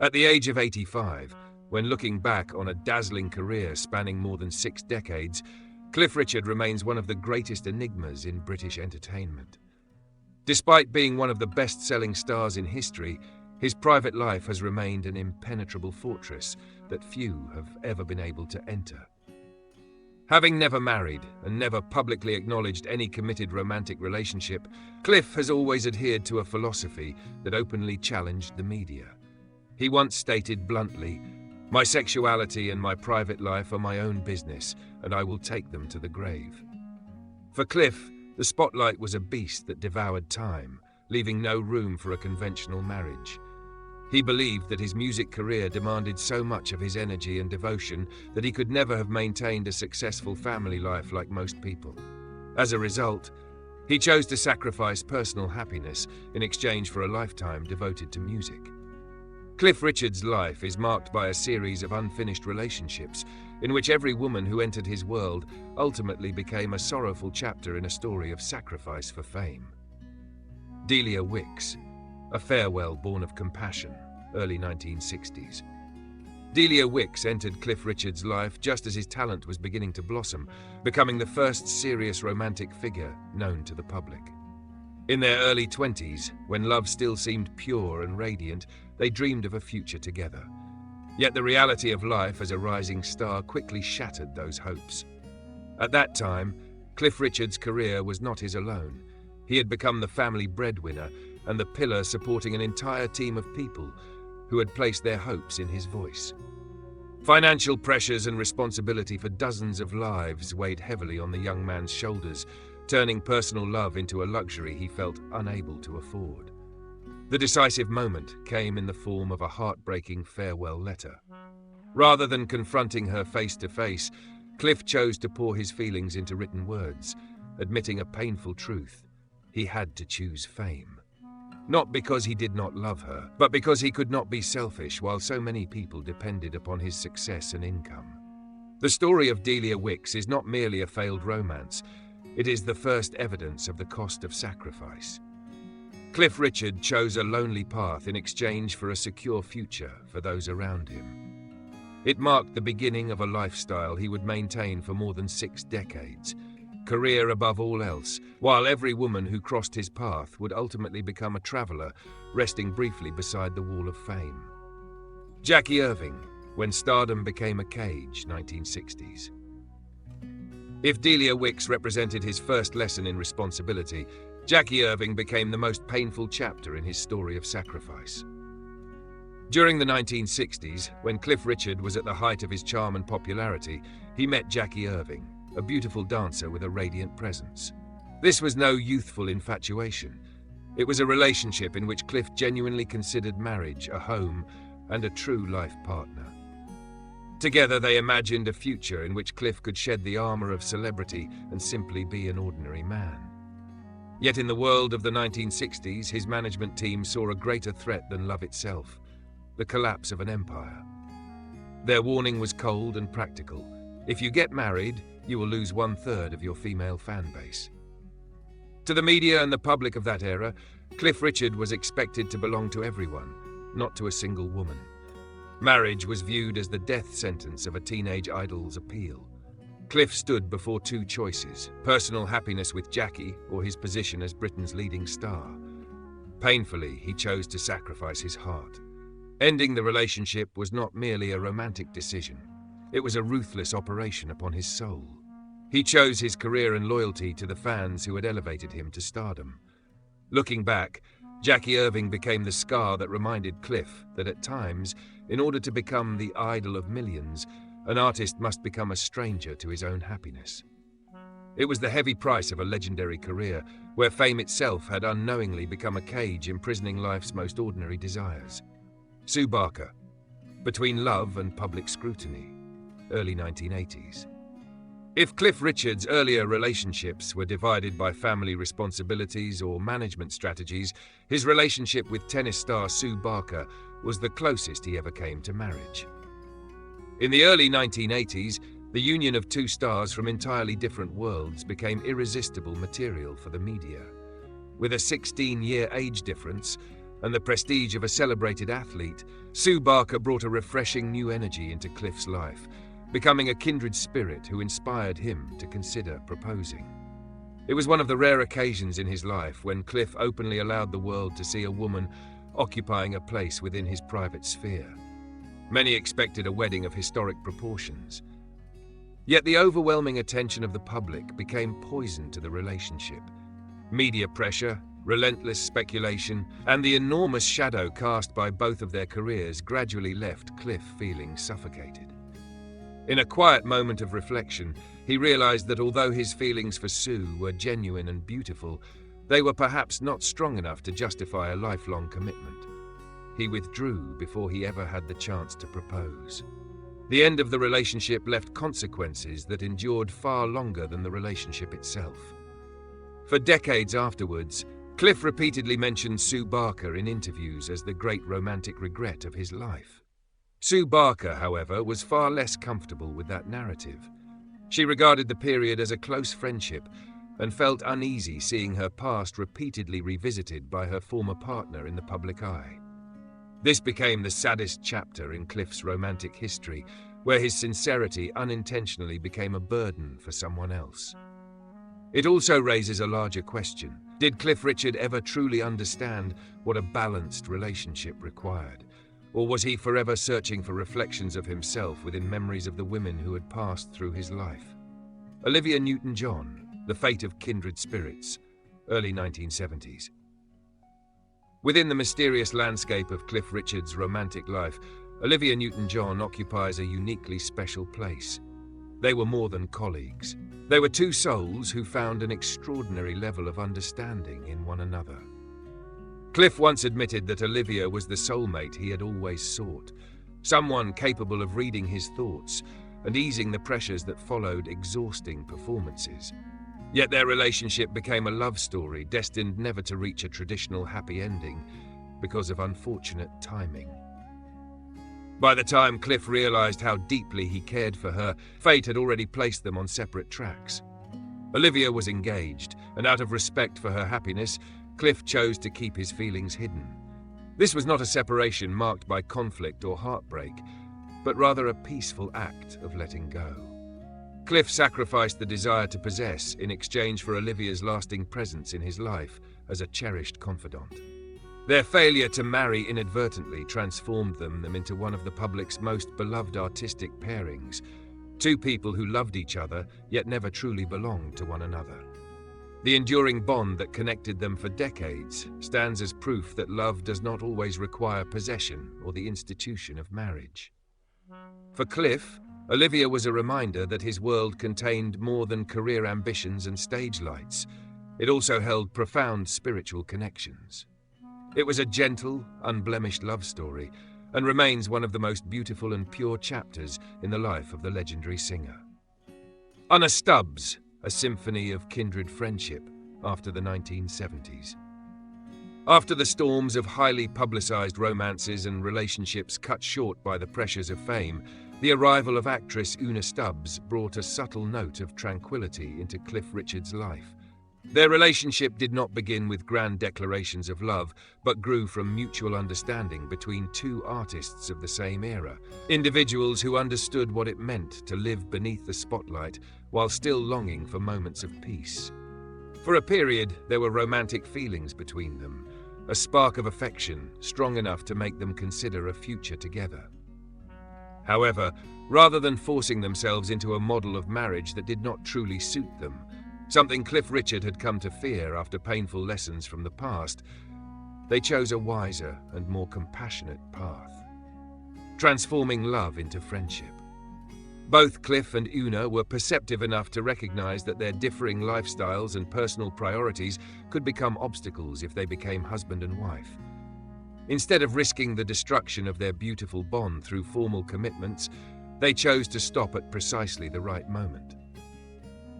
At the age of 85, when looking back on a dazzling career spanning more than 6 decades, Cliff Richard remains one of the greatest enigmas in British entertainment. Despite being one of the best-selling stars in history, his private life has remained an impenetrable fortress that few have ever been able to enter. Having never married and never publicly acknowledged any committed romantic relationship, Cliff has always adhered to a philosophy that openly challenged the media. He once stated bluntly, "My sexuality and my private life are my own business, and I will take them to the grave." For Cliff, the spotlight was a beast that devoured time, leaving no room for a conventional marriage. He believed that his music career demanded so much of his energy and devotion that he could never have maintained a successful family life like most people. As a result, he chose to sacrifice personal happiness in exchange for a lifetime devoted to music. Cliff Richard's life is marked by a series of unfinished relationships in which every woman who entered his world ultimately became a sorrowful chapter in a story of sacrifice for fame. Delia Wicks, A Farewell Born of Compassion, early 1960s. Delia Wicks entered Cliff Richard's life just as his talent was beginning to blossom, becoming the first serious romantic figure known to the public. In their early 20s, when love still seemed pure and radiant, they dreamed of a future together. Yet the reality of life as a rising star quickly shattered those hopes. At that time, Cliff Richard's career was not his alone. He had become the family breadwinner and the pillar supporting an entire team of people who had placed their hopes in his voice. Financial pressures and responsibility for dozens of lives weighed heavily on the young man's shoulders, turning personal love into a luxury he felt unable to afford. The decisive moment came in the form of a heartbreaking farewell letter. Rather than confronting her face to face, Cliff chose to pour his feelings into written words, admitting a painful truth: he had to choose fame. Not because he did not love her, but because he could not be selfish while so many people depended upon his success and income. The story of Delia Wicks is not merely a failed romance, it is the first evidence of the cost of sacrifice. Cliff Richard chose a lonely path in exchange for a secure future for those around him. It marked the beginning of a lifestyle he would maintain for more than 6 decades. Career above all else, while every woman who crossed his path would ultimately become a traveler, resting briefly beside the wall of fame. Jackie Irving, When Stardom Became a Cage, 1960s. If Delia Wicks represented his first lesson in responsibility, Jackie Irving became the most painful chapter in his story of sacrifice. During the 1960s, when Cliff Richard was at the height of his charm and popularity, he met Jackie Irving, a beautiful dancer with a radiant presence. This was no youthful infatuation. It was a relationship in which Cliff genuinely considered marriage, a home, and a true life partner. Together they imagined a future in which Cliff could shed the armor of celebrity and simply be an ordinary man. Yet in the world of the 1960s, his management team saw a greater threat than love itself: the collapse of an empire. Their warning was cold and practical. If you get married, you will lose 1/3 of your female fan base. To the media and the public of that era, Cliff Richard was expected to belong to everyone, not to a single woman. Marriage was viewed as the death sentence of a teenage idol's appeal. Cliff stood before 2 choices: personal happiness with Jackie or his position as Britain's leading star. Painfully, he chose to sacrifice his heart. Ending the relationship was not merely a romantic decision. It was a ruthless operation upon his soul. He chose his career and loyalty to the fans who had elevated him to stardom. Looking back, Jackie Irving became the scar that reminded Cliff that at times, in order to become the idol of millions, an artist must become a stranger to his own happiness. It was the heavy price of a legendary career, where fame itself had unknowingly become a cage imprisoning life's most ordinary desires. Sue Barker, Between Love and Public Scrutiny, early 1980s. If Cliff Richard's earlier relationships were divided by family responsibilities or management strategies, his relationship with tennis star Sue Barker was the closest he ever came to marriage. In the early 1980s, the union of 2 stars from entirely different worlds became irresistible material for the media. With a 16-year age difference, and the prestige of a celebrated athlete, Sue Barker brought a refreshing new energy into Cliff's life, becoming a kindred spirit who inspired him to consider proposing. It was one of the rare occasions in his life when Cliff openly allowed the world to see a woman occupying a place within his private sphere. Many expected a wedding of historic proportions. Yet the overwhelming attention of the public became poison to the relationship. Media pressure, relentless speculation, and the enormous shadow cast by both of their careers gradually left Cliff feeling suffocated. In a quiet moment of reflection, he realized that although his feelings for Sue were genuine and beautiful, they were perhaps not strong enough to justify a lifelong commitment. He withdrew before he ever had the chance to propose. The end of the relationship left consequences that endured far longer than the relationship itself. For decades afterwards, Cliff repeatedly mentioned Sue Barker in interviews as the great romantic regret of his life. Sue Barker, however, was far less comfortable with that narrative. She regarded the period as a close friendship and felt uneasy seeing her past repeatedly revisited by her former partner in the public eye. This became the saddest chapter in Cliff's romantic history, where his sincerity unintentionally became a burden for someone else. It also raises a larger question. Did Cliff Richard ever truly understand what a balanced relationship required? Or was he forever searching for reflections of himself within memories of the women who had passed through his life? Olivia Newton-John, The Fate of Kindred Spirits, early 1970s. Within the mysterious landscape of Cliff Richard's romantic life, Olivia Newton-John occupies a uniquely special place. They were more than colleagues. They were two souls who found an extraordinary level of understanding in one another. Cliff once admitted that Olivia was the soulmate he had always sought, someone capable of reading his thoughts and easing the pressures that followed exhausting performances. Yet their relationship became a love story destined never to reach a traditional happy ending because of unfortunate timing. By the time Cliff realized how deeply he cared for her, fate had already placed them on separate tracks. Olivia was engaged, and out of respect for her happiness, Cliff chose to keep his feelings hidden. This was not a separation marked by conflict or heartbreak, but rather a peaceful act of letting go. Cliff sacrificed the desire to possess in exchange for Olivia's lasting presence in his life as a cherished confidant. Their failure to marry inadvertently transformed them into one of the public's most beloved artistic pairings, two people who loved each other yet never truly belonged to one another. The enduring bond that connected them for decades stands as proof that love does not always require possession or the institution of marriage. For Cliff, Olivia was a reminder that his world contained more than career ambitions and stage lights. It also held profound spiritual connections. It was a gentle, unblemished love story and remains one of the most beautiful and pure chapters in the life of the legendary singer. Unna Stubbs, a symphony of kindred friendship after the 1970s. After the storms of highly publicized romances and relationships cut short by the pressures of fame, the arrival of actress Unna Stubbs brought a subtle note of tranquility into Cliff Richard's life. Their relationship did not begin with grand declarations of love, but grew from mutual understanding between two artists of the same era, individuals who understood what it meant to live beneath the spotlight while still longing for moments of peace. For a period, there were romantic feelings between them, a spark of affection strong enough to make them consider a future together. However, rather than forcing themselves into a model of marriage that did not truly suit them, something Cliff Richard had come to fear after painful lessons from the past, they chose a wiser and more compassionate path, transforming love into friendship. Both Cliff and Una were perceptive enough to recognize that their differing lifestyles and personal priorities could become obstacles if they became husband and wife. Instead of risking the destruction of their beautiful bond through formal commitments, they chose to stop at precisely the right moment.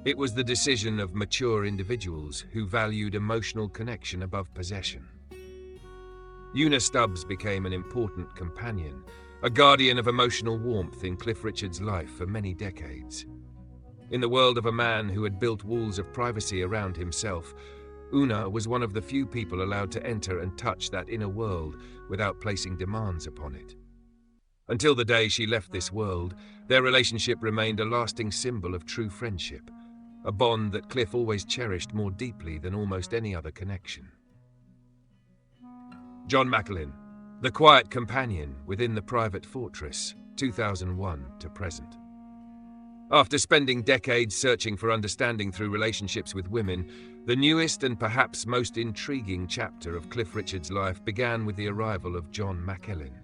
It was the decision of mature individuals who valued emotional connection above possession. Unna Stubbs became an important companion, a guardian of emotional warmth in Cliff Richard's life for many decades. In the world of a man who had built walls of privacy around himself, Una was one of the few people allowed to enter and touch that inner world without placing demands upon it. Until the day she left this world, their relationship remained a lasting symbol of true friendship, a bond that Cliff always cherished more deeply than almost any other connection. John Macklin, The Quiet Companion Within the Private Fortress, 2001 to present. After spending decades searching for understanding through relationships with women, the newest and perhaps most intriguing chapter of Cliff Richard's life began with the arrival of John Macklin.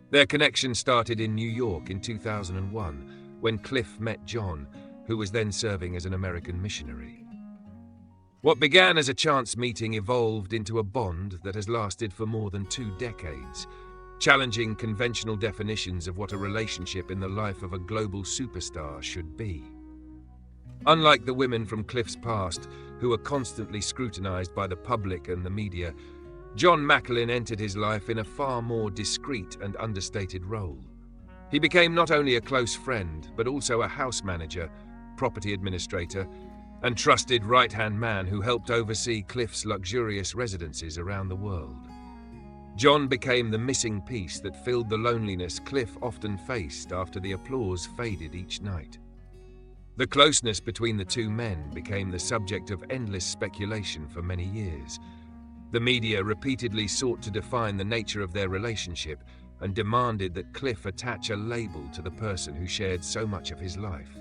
Their connection started in New York in 2001, when Cliff met John, who was then serving as an American missionary. What began as a chance meeting evolved into a bond that has lasted for more than 2 decades, challenging conventional definitions of what a relationship in the life of a global superstar should be. Unlike the women from Cliff's past, who were constantly scrutinized by the public and the media, John Macklin entered his life in a far more discreet and understated role. He became not only a close friend, but also a house manager, property administrator, and trusted right-hand man who helped oversee Cliff's luxurious residences around the world. John became the missing piece that filled the loneliness Cliff often faced after the applause faded each night. The closeness between the two men became the subject of endless speculation for many years. The media repeatedly sought to define the nature of their relationship and demanded that Cliff attach a label to the person who shared so much of his life.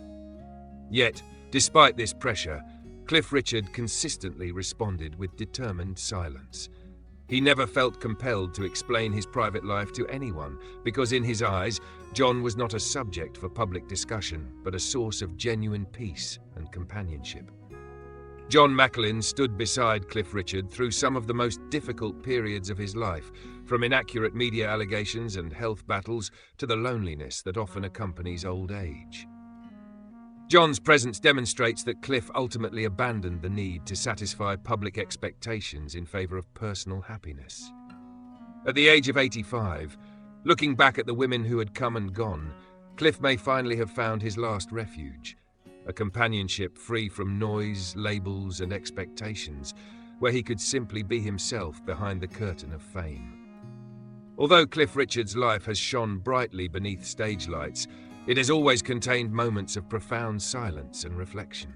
Yet, despite this pressure, Cliff Richard consistently responded with determined silence. He never felt compelled to explain his private life to anyone because in his eyes, John was not a subject for public discussion, but a source of genuine peace and companionship. John Macklin stood beside Cliff Richard through some of the most difficult periods of his life, from inaccurate media allegations and health battles to the loneliness that often accompanies old age. John's presence demonstrates that Cliff ultimately abandoned the need to satisfy public expectations in favor of personal happiness. At the age of 85, looking back at the women who had come and gone, Cliff may finally have found his last refuge, a companionship free from noise, labels, and expectations, where he could simply be himself behind the curtain of fame. Although Cliff Richard's life has shone brightly beneath stage lights, it has always contained moments of profound silence and reflection.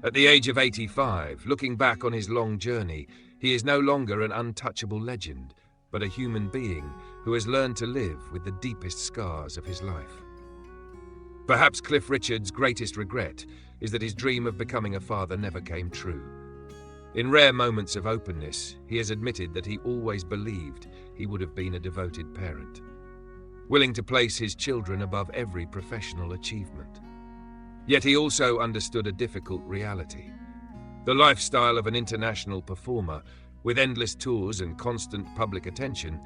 At the age of 85, looking back on his long journey, he is no longer an untouchable legend, but a human being who has learned to live with the deepest scars of his life. Perhaps Cliff Richard's greatest regret is that his dream of becoming a father never came true. In rare moments of openness, he has admitted that he always believed he would have been a devoted parent, willing to place his children above every professional achievement. Yet he also understood a difficult reality. The lifestyle of an international performer, with endless tours and constant public attention,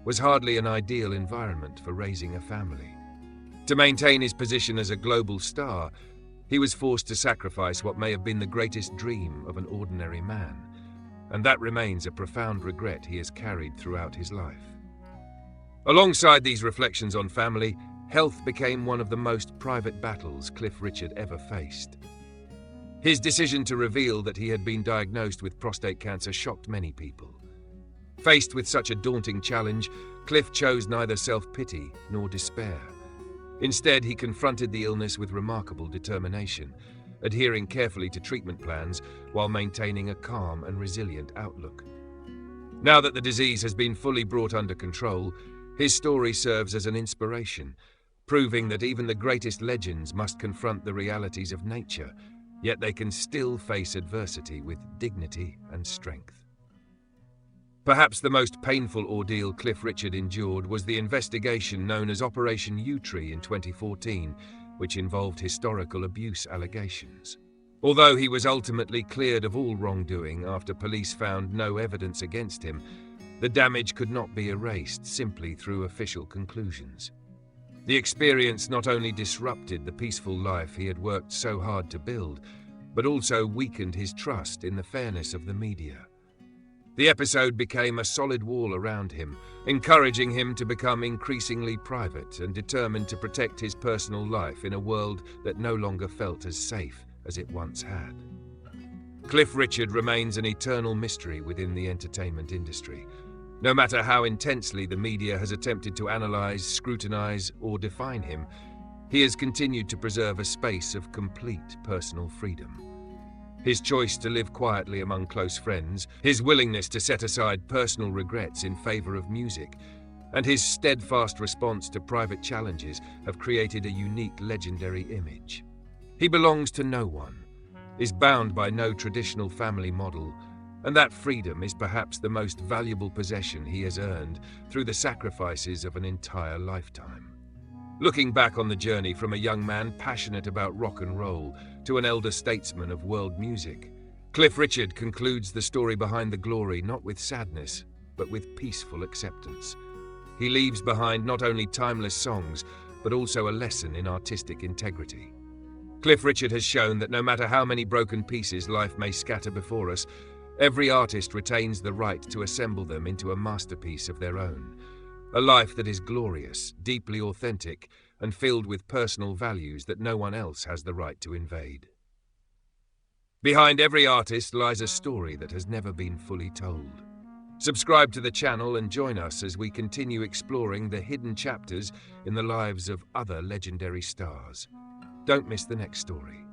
was hardly an ideal environment for raising a family. To maintain his position as a global star, he was forced to sacrifice what may have been the greatest dream of an ordinary man, and that remains a profound regret he has carried throughout his life. Alongside these reflections on family, health became one of the most private battles Cliff Richard ever faced. His decision to reveal that he had been diagnosed with prostate cancer shocked many people. Faced with such a daunting challenge, Cliff chose neither self-pity nor despair. Instead, he confronted the illness with remarkable determination, adhering carefully to treatment plans while maintaining a calm and resilient outlook. Now that the disease has been fully brought under control, his story serves as an inspiration, proving that even the greatest legends must confront the realities of nature, yet they can still face adversity with dignity and strength. Perhaps the most painful ordeal Cliff Richard endured was the investigation known as Operation U-Tree in 2014, which involved historical abuse allegations. Although he was ultimately cleared of all wrongdoing after police found no evidence against him, the damage could not be erased simply through official conclusions. The experience not only disrupted the peaceful life he had worked so hard to build, but also weakened his trust in the fairness of the media. The episode became a solid wall around him, encouraging him to become increasingly private and determined to protect his personal life in a world that no longer felt as safe as it once had. Cliff Richard remains an eternal mystery within the entertainment industry. No matter how intensely the media has attempted to analyze, scrutinize, or define him, he has continued to preserve a space of complete personal freedom. His choice to live quietly among close friends, his willingness to set aside personal regrets in favor of music, and his steadfast response to private challenges have created a unique legendary image. He belongs to no one, is bound by no traditional family model, and that freedom is perhaps the most valuable possession he has earned through the sacrifices of an entire lifetime. Looking back on the journey from a young man passionate about rock and roll to an elder statesman of world music, Cliff Richard concludes the story behind the glory not with sadness, but with peaceful acceptance. He leaves behind not only timeless songs, but also a lesson in artistic integrity. Cliff Richard has shown that no matter how many broken pieces life may scatter before us, every artist retains the right to assemble them into a masterpiece of their own. A life that is glorious, deeply authentic, and filled with personal values that no one else has the right to invade. Behind every artist lies a story that has never been fully told. Subscribe to the channel and join us as we continue exploring the hidden chapters in the lives of other legendary stars. Don't miss the next story.